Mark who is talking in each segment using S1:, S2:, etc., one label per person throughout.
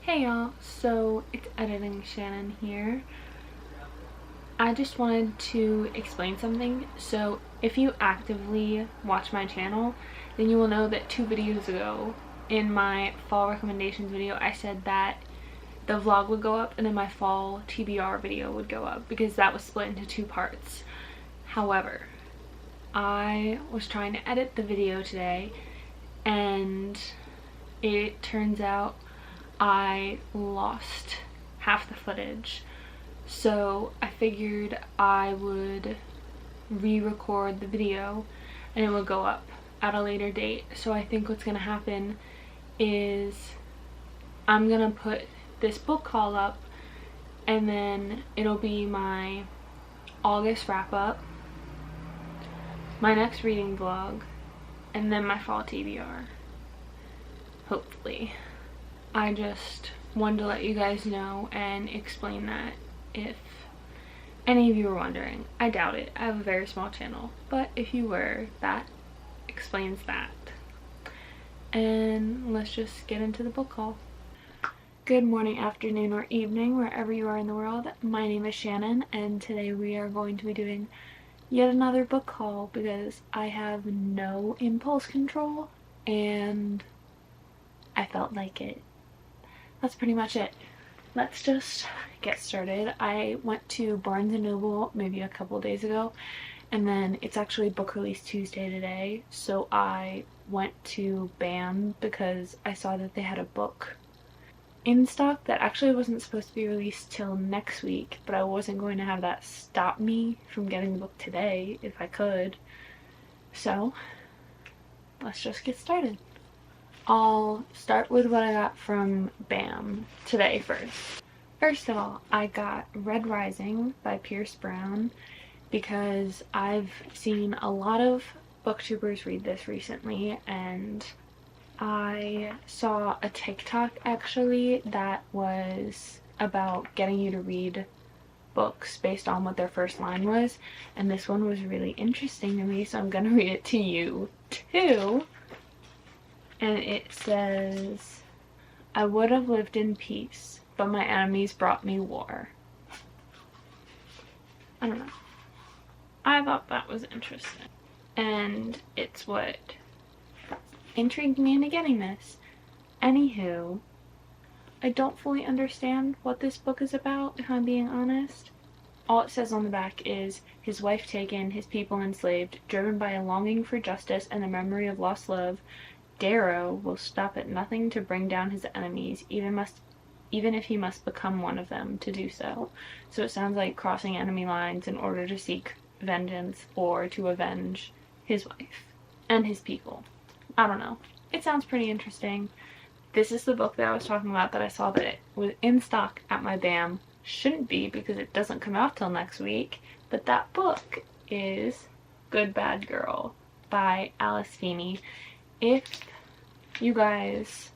S1: Hey y'all, so it's editing Shannon here. I just wanted to explain something. So if you actively watch my channel, then you will know that 2 videos ago in my fall recommendations video, I said that the vlog would go up and then my fall TBR video would go up because that was split into 2 parts. However, I was trying to edit the video today and it turns out I lost half the footage, so I figured I would re-record the video and it would go up at a later date. So I think what's gonna happen is I'm gonna put this book haul up and then it'll be my August wrap-up, my next reading vlog, and then my fall TBR, hopefully. I just wanted to let you guys know and explain that if any of you were wondering. I doubt it. I have a very small channel, but if you were, that explains that. And let's just get into the book haul. Good morning, afternoon, or evening, wherever you are in the world. My name is Shannon, and today we are going to be doing yet another book haul because I have no impulse control and I felt like it. That's pretty much it. Let's just get started. I went to Barnes & Noble maybe a couple days ago, and then it's actually book release Tuesday today, so I went to BAM because I saw that they had a book in stock that actually wasn't supposed to be released till next week, but I wasn't going to have that stop me from getting the book today if I could. So let's just get started. I'll start with what I got from BAM today first. First of all, I got Red Rising by Pierce Brown because I've seen a lot of booktubers read this recently, and I saw a TikTok actually that was about getting you to read books based on what their first line was, and this one was really interesting to me, so I'm gonna read it to you too. And it says, I would have lived in peace, but my enemies brought me war. I don't know. I thought that was interesting. And it's what intrigued me into getting this. Anywho, I don't fully understand what this book is about, if I'm being honest. All it says on the back is, his wife taken, his people enslaved, driven by a longing for justice and the memory of lost love, Darrow will stop at nothing to bring down his enemies, even if he must become one of them to do so. So it sounds like crossing enemy lines in order to seek vengeance or to avenge his wife and his people. I don't know. It sounds pretty interesting. This is the book that I was talking about that I saw that it was in stock at my BAM. Shouldn't be because it doesn't come out till next week, but that book is Good Bad Girl by Alice Feeney. If you guys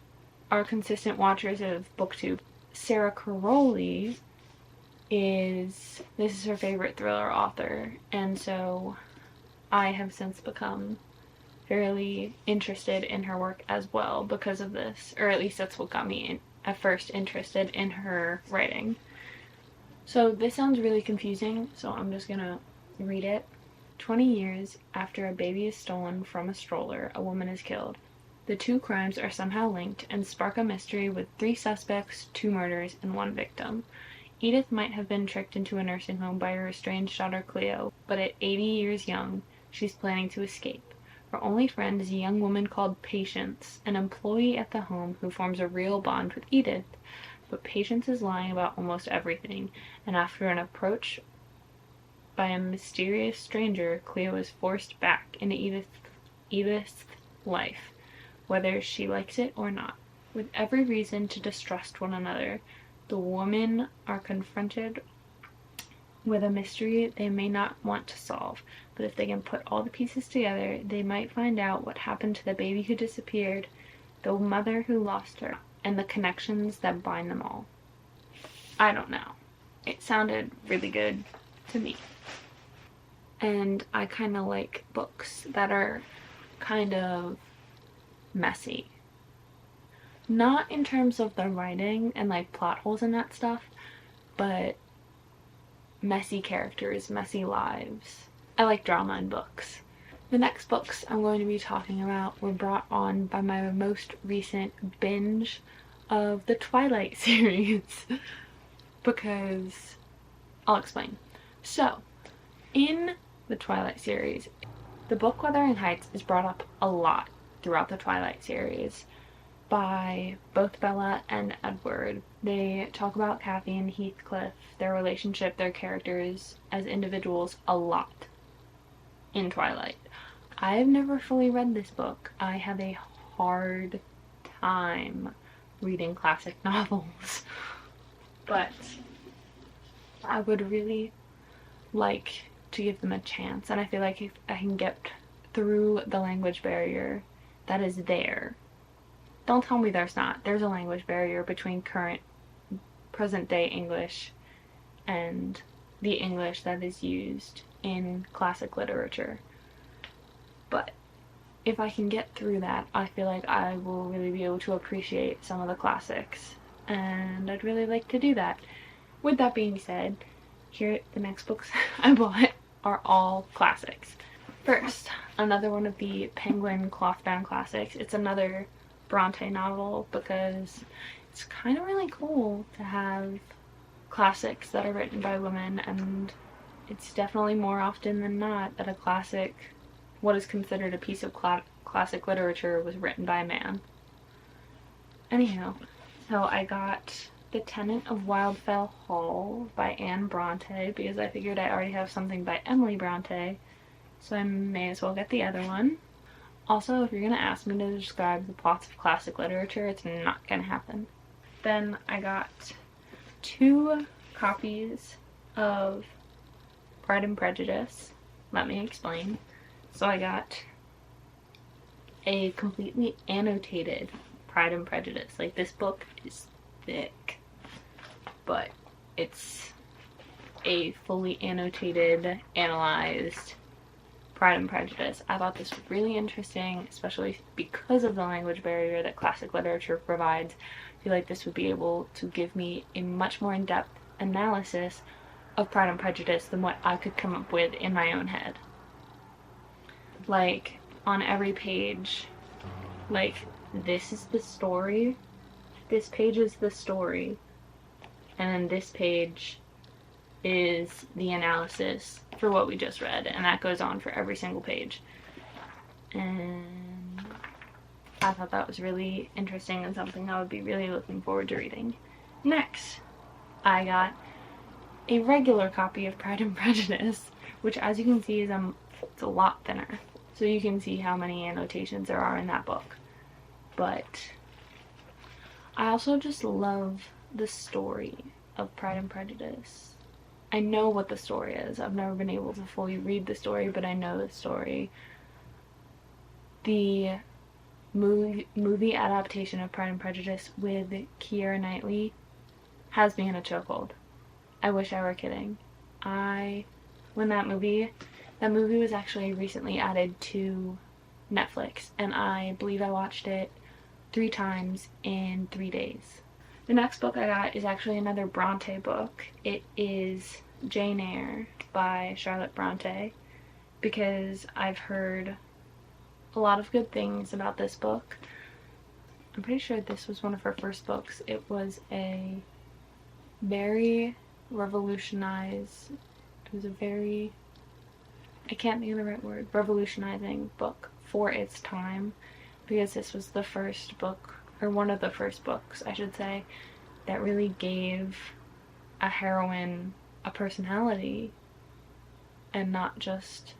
S1: are consistent watchers of BookTube, Sarah Caroli this is her favorite thriller author, and so I have since become fairly interested in her work as well because of this, or at least that's what got me at first interested in her writing. So this sounds really confusing, so I'm just gonna read it. 20 years after a baby is stolen from a stroller, a woman is killed. The 2 crimes are somehow linked and spark a mystery with 3 suspects, 2 murders, and 1 victim. Edith might have been tricked into a nursing home by her estranged daughter Cleo, but at 80 years young, she's planning to escape. Her only friend is a young woman called Patience, an employee at the home who forms a real bond with Edith. But Patience is lying about almost everything, and after an approach by a mysterious stranger, Cleo is forced back into Edith's life, whether she likes it or not. With every reason to distrust one another, the women are confronted with a mystery they may not want to solve, but if they can put all the pieces together, they might find out what happened to the baby who disappeared, the mother who lost her, and the connections that bind them all. I don't know. It sounded really good to me. And I kind of like books that are kind of messy. Not in terms of the writing and like plot holes and that stuff, but messy characters, messy lives. I like drama in books. The next books I'm going to be talking about were brought on by my most recent binge of the Twilight series. Because I'll explain. So, in the Twilight series, the book Wuthering Heights is brought up a lot throughout the Twilight series by both Bella and Edward. They talk about Kathy and Heathcliff, their relationship, their characters as individuals a lot in Twilight. I've never fully read this book. I have a hard time reading classic novels, but I would really like to give them a chance, and I feel like if I can get through the language barrier that is there. Don't tell me there's not. There's a language barrier between present day English and the English that is used in classic literature. But if I can get through that, I feel like I will really be able to appreciate some of the classics, and I'd really like to do that. With that being said, here the next books I bought are all classics. First, another one of the Penguin cloth-bound classics. It's another Bronte novel because it's kind of really cool to have classics that are written by women, and it's definitely more often than not that a classic, what is considered a piece of classic literature, was written by a man. Anyhow, so I got The Tenant of Wildfell Hall by Anne Bronte because I figured I already have something by Emily Bronte, so I may as well get the other one. Also, if you're going to ask me to describe the plots of classic literature, it's not going to happen. Then I got 2 copies of Pride and Prejudice. Let me explain. So I got a completely annotated Pride and Prejudice. Like, this book is thick, but it's a fully annotated, analyzed Pride and Prejudice. I thought this was really interesting, especially because of the language barrier that classic literature provides. I feel like this would be able to give me a much more in-depth analysis of Pride and Prejudice than what I could come up with in my own head. Like, on every page, like, this is the story, this page is the story, and then this page is the analysis for what we just read, and that goes on for every single page. And I thought that was really interesting and something I would be really looking forward to reading. Next, I got a regular copy of Pride and Prejudice, which, as you can see, is it's a lot thinner. So you can see how many annotations there are in that book. But I also just love the story of Pride and Prejudice. I know what the story is. I've never been able to fully read the story, but I know the story. The movie adaptation of Pride and Prejudice with Keira Knightley has me in a chokehold. I wish I were kidding. When that movie was actually recently added to Netflix, and I believe I watched it 3 times in 3 days. The next book I got is actually another Bronte book. It is Jane Eyre by Charlotte Bronte, because I've heard a lot of good things about this book. I'm pretty sure this was one of her first books. It was a very revolutionizing book for its time, because this was the first book, or one of the first books, I should say, that really gave a heroine a personality and not just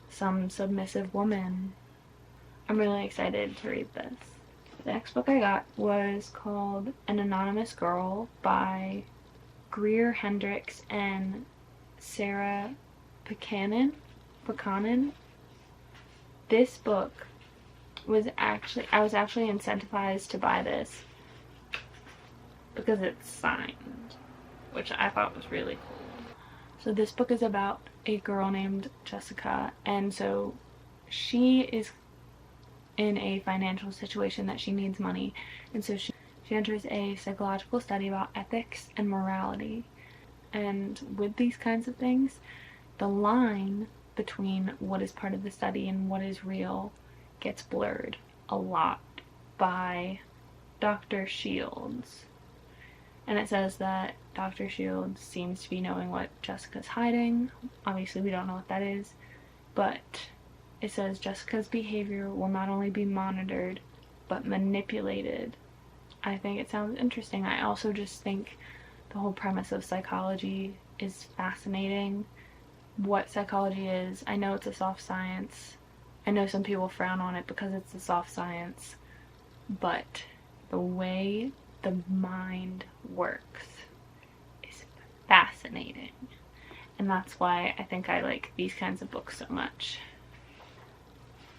S1: some submissive woman. I'm really excited to read this. The next book I got was called An Anonymous Girl by Greer Hendricks and Sarah Pekanen. This book was I was actually incentivized to buy this because it's signed, which I thought was really cool. So this book is about a girl named Jessica, and so she is in a financial situation that she needs money, and so she enters a psychological study about ethics and morality. And with these kinds of things, the line between what is part of the study and what is real gets blurred a lot by Dr. Shields. And it says that Dr. Shields seems to be knowing what Jessica's hiding. Obviously, we don't know what that is, but it says Jessica's behavior will not only be monitored, but manipulated. I think it sounds interesting. I also just think the whole premise of psychology is fascinating. What psychology is, I know it's a soft science. I know some people frown on it because it's a soft science, but the way the mind works is fascinating. And that's why I think I like these kinds of books so much.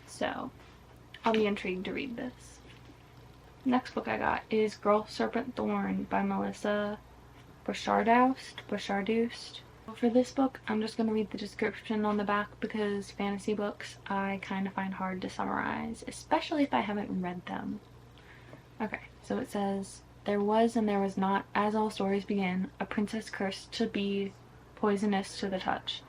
S1: So, I'll be intrigued to read this. Next book I got is Girl Serpent Thorn by Melissa Bouchardust. For this book, I'm just going to read the description on the back because fantasy books I kind of find hard to summarize, especially if I haven't read them. Okay, so it says, there was and there was not, as all stories begin, a princess cursed to be poisonous to the touch.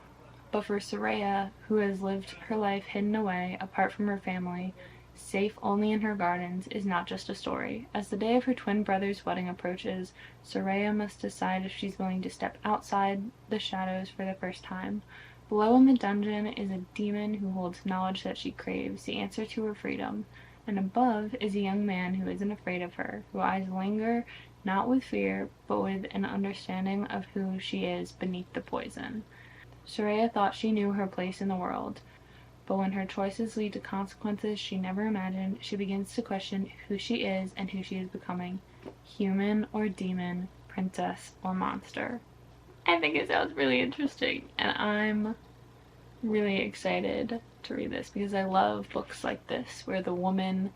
S1: But for Soraya, who has lived her life hidden away, apart from her family, safe only in her gardens, is not just a story. As the day of her twin brother's wedding approaches, Soraya must decide if she's willing to step outside the shadows for the first time. Below in the dungeon is a demon who holds knowledge that she craves, the answer to her freedom. And above is a young man who isn't afraid of her, whose eyes linger not with fear, but with an understanding of who she is beneath the poison. Soraya thought she knew her place in the world, but when her choices lead to consequences she never imagined, she begins to question who she is and who she is becoming. Human or demon, princess or monster. I think it sounds really interesting, and I'm really excited to read this because I love books like this where the woman,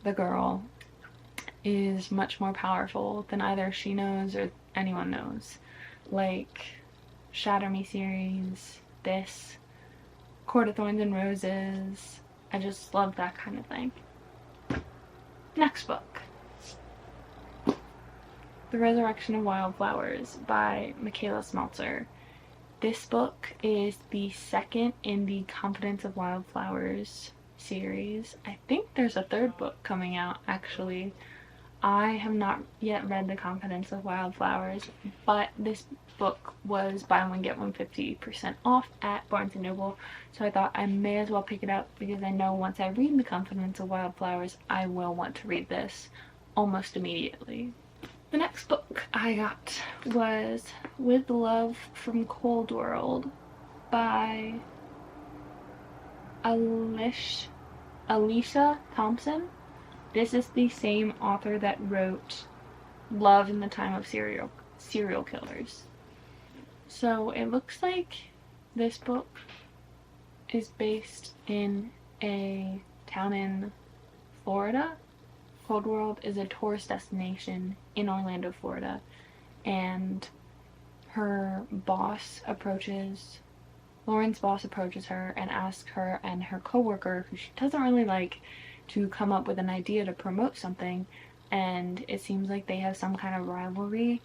S1: the girl, is much more powerful than either she knows or anyone knows. Like Shatter Me series, this, Court of Thorns and Roses. I just love that kind of thing. Next book. The Resurrection of Wildflowers by Michaela Smeltzer. This book is the second in the Confidence of Wildflowers series. I think there's a third book coming out, actually. I have not yet read The Confidence of Wildflowers, but this book was buy one get one 50% off at Barnes & Noble, so I thought I may as well pick it up because I know once I read The Confidence of Wildflowers, I will want to read this almost immediately. The next book I got was With Love from Cold World by Alicia Thompson. This is the same author that wrote Love in the Time of Serial Killers. So it looks like this book is based in a town in Florida. Cold World is a tourist destination in Orlando, Florida, and Lauren's boss approaches her and asks her and her coworker, who she doesn't really like, to come up with an idea to promote something, and it seems like they have some kind of rivalry,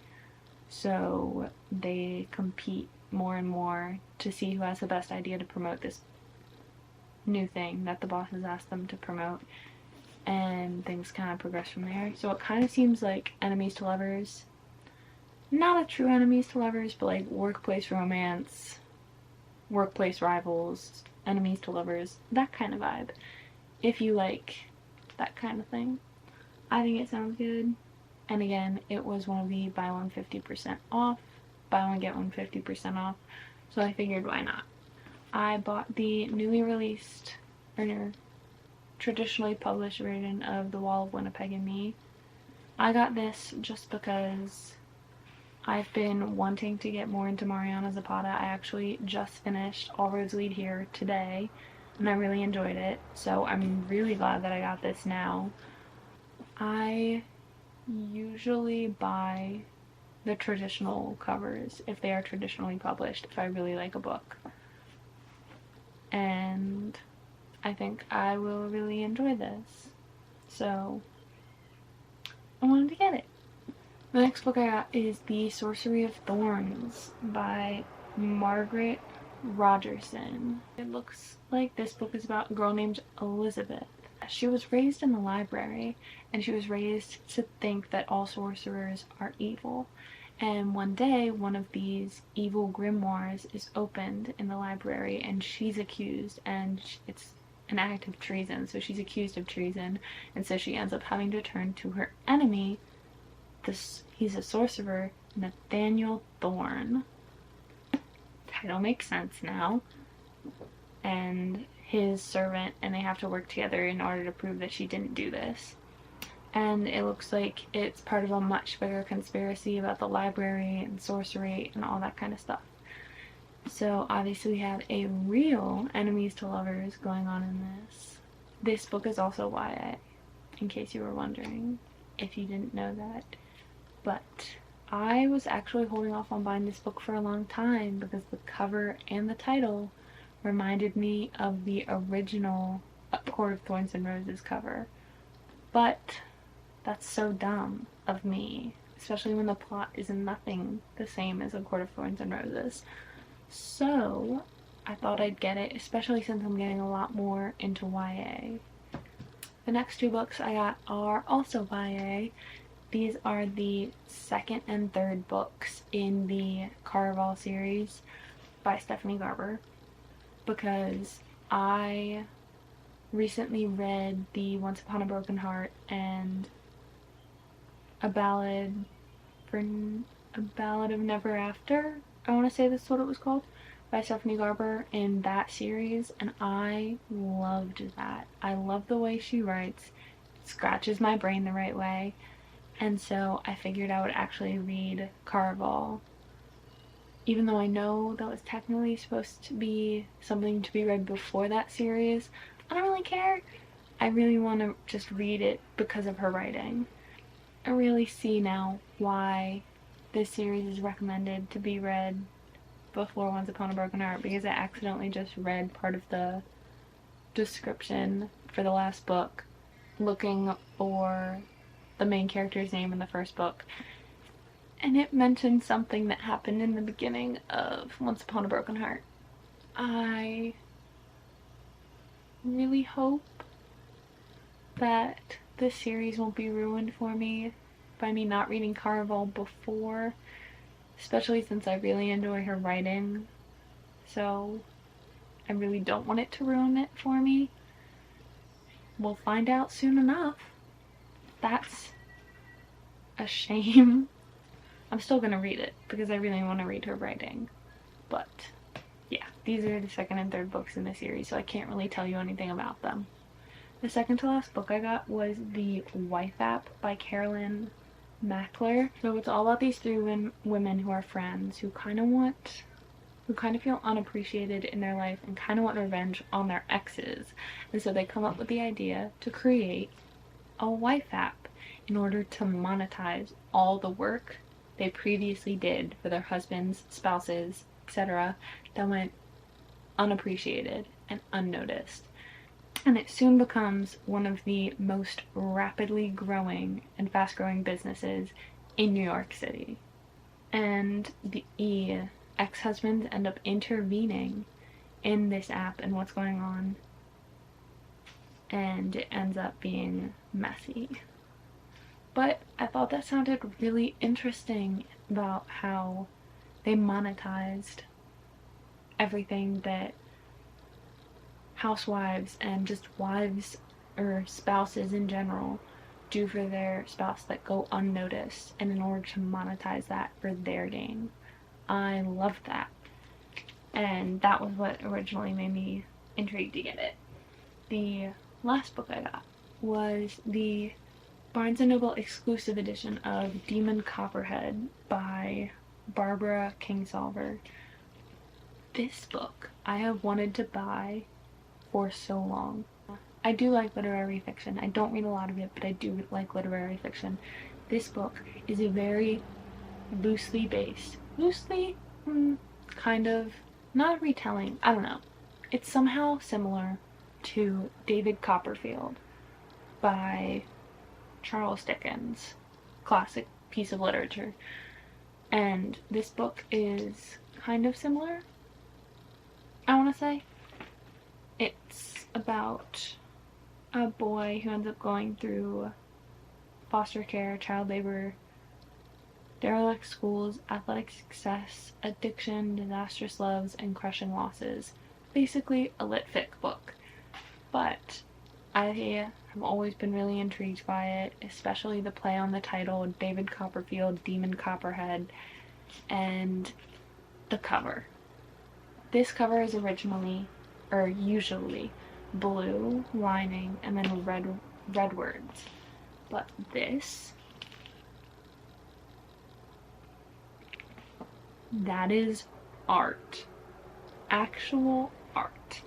S1: so they compete more and more to see who has the best idea to promote this new thing that the boss has asked them to promote, and things kind of progress from there. So it kind of seems like enemies to lovers. Not a true enemies to lovers, but like workplace romance, workplace rivals, enemies to lovers, that kind of vibe. If you like that kind of thing. I think it sounds good. And again, it was one of the buy one 50% off. Buy one get one 50% off. So I figured why not. I bought the newly released, or traditionally published version of The Wall of Winnipeg and Me. I got this just because I've been wanting to get more into Mariana Zapata. I actually just finished All Roads Lead Here today, and I really enjoyed it, so I'm really glad that I got this now. I usually buy the traditional covers if they are traditionally published, if I really like a book. And I think I will really enjoy this. So I wanted to get it. The next book I got is The Sorcery of Thorns by Margaret Rogerson. It looks like this book is about a girl named Elizabeth. She was raised in the library, and she was raised to think that all sorcerers are evil. And one day, one of these evil grimoires is opened in the library, and she's accused, and it's an act of treason, so she's accused of treason, and so she ends up having to turn to her enemy. He's a sorcerer, Nathaniel Thorne. Title makes sense now. And his servant, and they have to work together in order to prove that she didn't do this. And it looks like it's part of a much bigger conspiracy about the library and sorcery and all that kind of stuff. So obviously we have a real enemies to lovers going on in this. This book is also YA, in case you were wondering, if you didn't know that. But I was actually holding off on buying this book for a long time because the cover and the title reminded me of the original Court of Thorns and Roses cover. But that's so dumb of me, especially when the plot is nothing the same as A Court of Thorns and Roses. So I thought I'd get it, especially since I'm getting a lot more into YA. The next two books I got are also YA. These are the second and third books in the Caraval series by Stephanie Garber, because I recently read the Once Upon a Broken Heart and A Ballad of Never After, I want to say that's what it was called, by Stephanie Garber in that series, and I loved that. I love the way she writes. It scratches my brain the right way. And so I figured I would actually read Caraval. Even though I know that was technically supposed to be something to be read before that series, I don't really care. I really want to just read it because of her writing. I really see now why this series is recommended to be read before Once Upon a Broken Heart, because I accidentally just read part of the description for the last book looking for the main character's name in the first book, and it mentioned something that happened in the beginning of Once Upon a Broken Heart. I really hope that this series won't be ruined for me by me not reading Caraval before, especially since I really enjoy her writing, so I really don't want it to ruin it for me. We'll find out soon enough. That's a shame. I'm still gonna read it because I really want to read her writing. But yeah, these are the second and third books in the series, so I can't really tell you anything about them. The second to last book I got was The Wife App by Carolyn Mackler. So it's all about these three women who are friends who kind of feel unappreciated in their life and kind of want revenge on their exes. And so they come up with the idea to create a wife app in order to monetize all the work they previously did for their husbands, spouses, etc. that went unappreciated and unnoticed. And it soon becomes one of the most rapidly growing and fast-growing businesses in New York City. And the ex-husbands end up intervening in this app and what's going on, and it ends up being messy. But I thought that sounded really interesting about how they monetized everything that housewives and just wives or spouses in general do for their spouse that go unnoticed, and in order to monetize that for their gain. I love that, and that was what originally made me intrigued to get it. The last book I got was the Barnes & Noble exclusive edition of Demon Copperhead by Barbara Kingsolver. This book I have wanted to buy for so long. I do like literary fiction. I don't read a lot of it, but I do like literary fiction. This book is a very loosely based, kind of, not a retelling, I don't know. It's somehow similar to David Copperfield by Charles Dickens. Classic piece of literature. And this book is kind of similar, I want to say. It's about a boy who ends up going through foster care, child labor, derelict schools, athletic success, addiction, disastrous loves, and crushing losses. Basically a lit fic book. But I have always been really intrigued by it, especially the play on the title, David Copperfield, Demon Copperhead, and the cover. This cover is usually blue lining and then red words. But this, that is art. Actual art.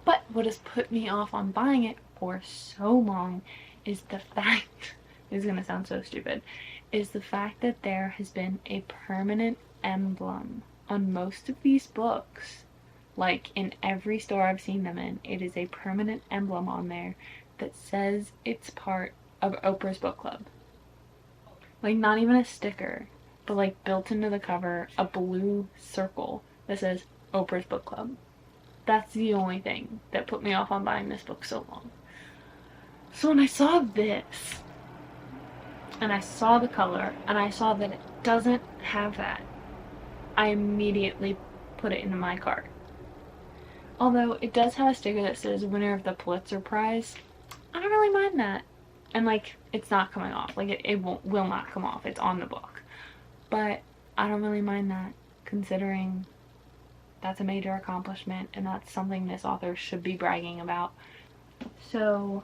S1: But what has put me off on buying it for so long is the fact, this is gonna sound so stupid, is the fact that there has been a permanent emblem on most of these books. Like in every store I've seen them in, it is a permanent emblem on there that says it's part of Oprah's book club. Like not even a sticker, but like built into the cover, a blue circle that says Oprah's book club. That's the only thing that put me off on buying this book so long. So when I saw this, and I saw the color, and I saw that it doesn't have that, I immediately put it into my cart. Although it does have a sticker that says winner of the Pulitzer Prize, I don't really mind that. And like, it's not coming off. Like it will not come off. It's on the book. But I don't really mind that, considering that's a major accomplishment and that's something this author should be bragging about. So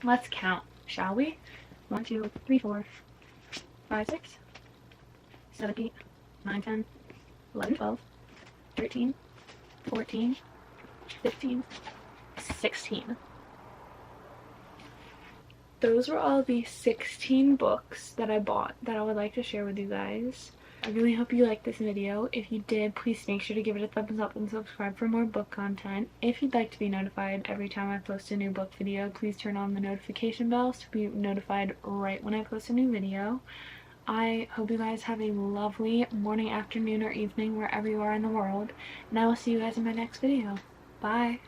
S1: let's count, shall we? 1, 2, 3, 4, 5, 6, 7, 8, 9, 10, 11, 12, 13, 14, 15, 16. Those were all the 16 books that I bought that I would like to share with you guys. I really hope you liked this video. If you did, please make sure to give it a thumbs up and subscribe for more book content. If you'd like to be notified every time I post a new book video, please turn on the notification bells to be notified right when I post a new video. I hope you guys have a lovely morning, afternoon, or evening wherever you are in the world, and I will see you guys in my next video. Bye!